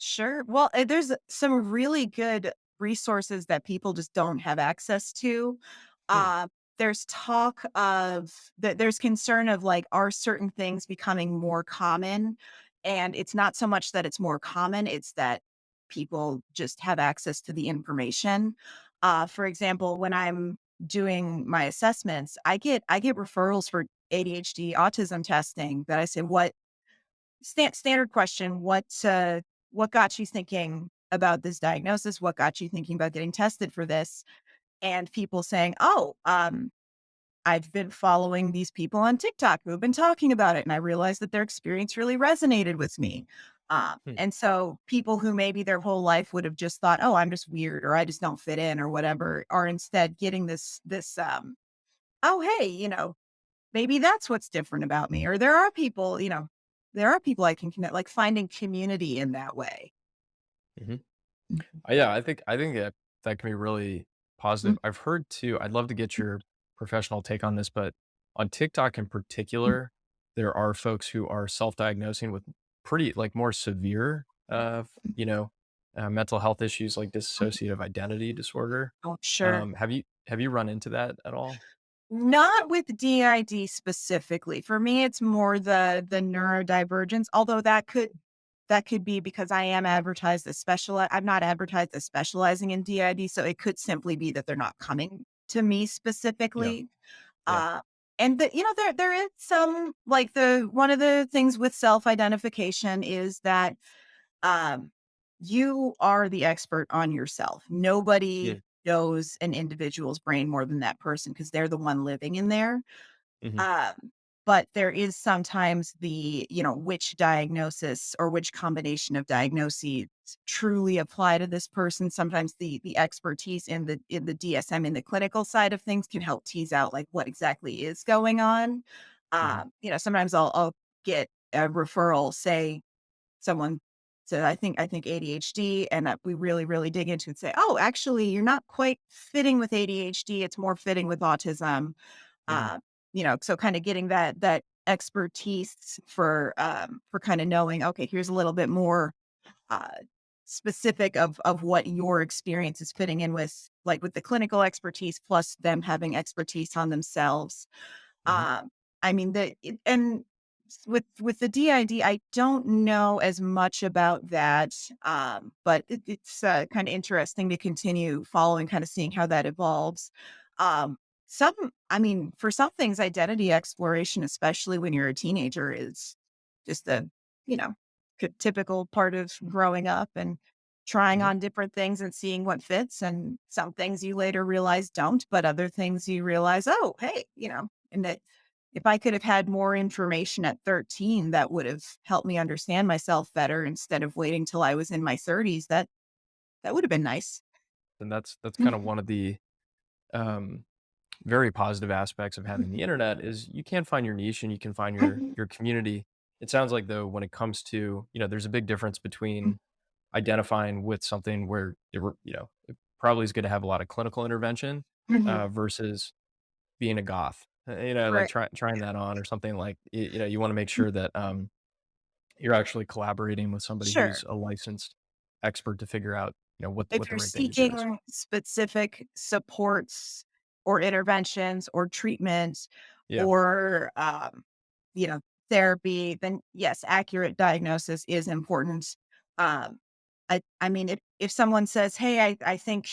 Sure. Well, there's some really good resources that people just don't have access to. Hmm. Uh, there's talk of that. There's concern of like, are certain things becoming more common? And it's not so much that it's more common; it's that people just have access to the information. For example, when I'm doing my assessments, I get referrals for ADHD autism testing. That I say, standard question, what got you thinking about this diagnosis? What got you thinking about getting tested for this? And people saying, "Oh, I've been following these people on TikTok who've been talking about it, and I realized that their experience really resonated with me." Hmm. And so people who maybe their whole life would have just thought, "Oh, I'm just weird," or "I just don't fit in," or whatever, are instead getting this, "Oh, hey, maybe that's what's different about me," or there are people I can connect, like finding community in that way. Hmm. Mhm. Yeah, I think that that can be really Mm, positive. I've heard too. I'd love to get your professional take on this, but on TikTok in mm, particular, there are folks who are self-diagnosing with pretty like more severe, mental health issues like mm. dissociative identity disorder. Oh, sure. Have you run into that at all? Not with DID specifically. For me, it's more the neurodivergence, although that could be because I am advertised as I'm not advertised as specializing in DID, so it could simply be that they're not coming to me Yeah, specifically. yeah. Uh, and there is some like the one of the things with self-identification is that um you are the expert on yourself. Yeah. Nobody knows an individual's brain more than that person because they're the one living in there. Mhm, Um, but there is sometimes which diagnosis or which combination of diagnoses truly apply to this person. Sometimes the expertise in the DSM in the clinical side of things can help tease out like what exactly is going on. mhm, Sometimes I'll get a referral, say someone said, I think ADHD, and we really, really dig into it and say, oh, actually, you're not quite fitting with ADHD. It's more fitting with autism. mhm, Uh, so kind of getting that expertise for kind of knowing, okay, here's a little bit more uh specific of what your experience is fitting in with, like with the clinical expertise plus them having expertise on themselves. mhm, um, I mean, with the DID, I don't know as much about that, but it's kind of interesting to continue following, kind of seeing how that evolves. Um, some, I mean, for some things, identity exploration, especially when you're a teenager, is just you know, typical part of growing up and trying mhm. on different things and seeing what fits. And some things you later realize don't, but other things you realize, oh, hey, and that if I could have had more information at 13, that would have helped me understand myself better instead of waiting till I was in my 30s. That would have been nice. And that's kind of Mhm. one of the, um, very positive aspects of having the internet is you can find your niche and you can find your Mhm. your community. It sounds like though when it comes to, there's a big difference between identifying with something where it probably is going to have a lot of clinical intervention Mhm. versus being a goth. Like Right. trying that on or something like you want to make sure that you're actually collaborating with somebody Sure. who's a licensed expert to figure out, what If the you're right thing to do is. seeking specific supports or interventions or treatment Yeah. or, you know, therapy, then yes, accurate diagnosis is important. Um, I mean, if someone says, "Hey, I think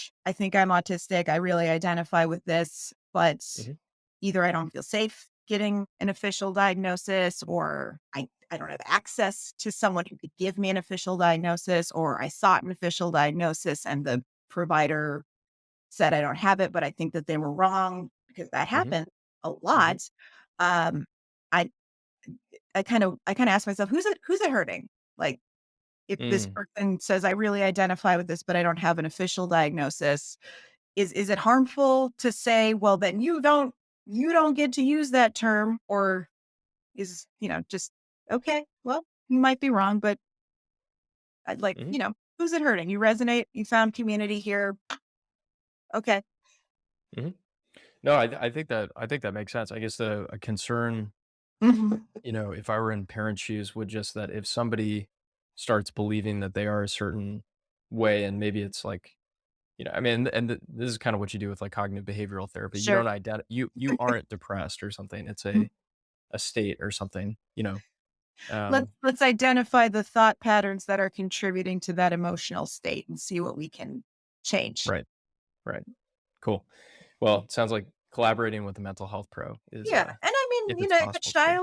I'm autistic. I really identify with this," but Mhm. either I don't feel safe getting an official diagnosis, or I don't have access to someone who could give me an official diagnosis, or I sought an official diagnosis and the provider said I don't have it, but I think that they were wrong because that Mhm. happened a Mhm. lot. Um, I I kind of ask myself, who's it hurting? Like if this Mm. person says I really identify with this, but I don't have an official diagnosis, is it harmful to say, well, then you don't get to use that term, or is, just okay, well, you might be wrong, but I'd like, Mhm. who's it hurting? You resonate, you found community here. Okay. Mhm. No, I think that makes sense. I guess the a concern, Mhm. if I were in parent shoes would just that if somebody starts believing that they are a certain way, and maybe it's like, I mean, and this is kind of what you do with like cognitive behavioral therapy. You Sure. don't you aren't depressed or something. It's Mhm. a state or something, you know. Let's Um, let's identify the thought patterns that are contributing to that emotional state and see what we can change. right, right, cool. Well, it sounds like collaborating with a mental health pro is, Yeah, and I mean, if it's possible, it's good.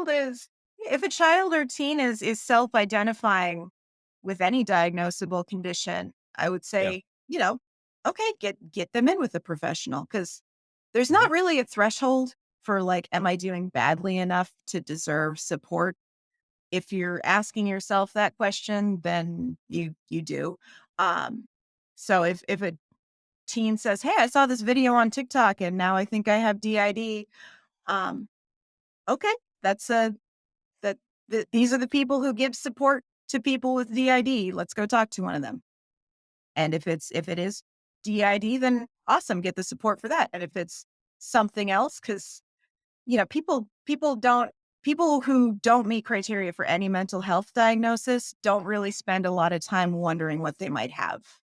if a child or teen is self-identifying with any diagnosable condition, I would Yeah. say, okay, get them in with a professional because there's Hmm. not really a threshold for like, am I doing badly enough to deserve support? If you're asking yourself that question, then you do. Um, so if a teen says, "Hey, I saw this video on TikTok and now I think I have DID," um, okay, that's a that these are the people who give support to people with DID. Let's go talk to one of them. And if it is DID, then awesome, get the support for that. And if it's something else, because people who don't meet criteria for any mental health diagnosis don't really spend a lot of time wondering what they might have.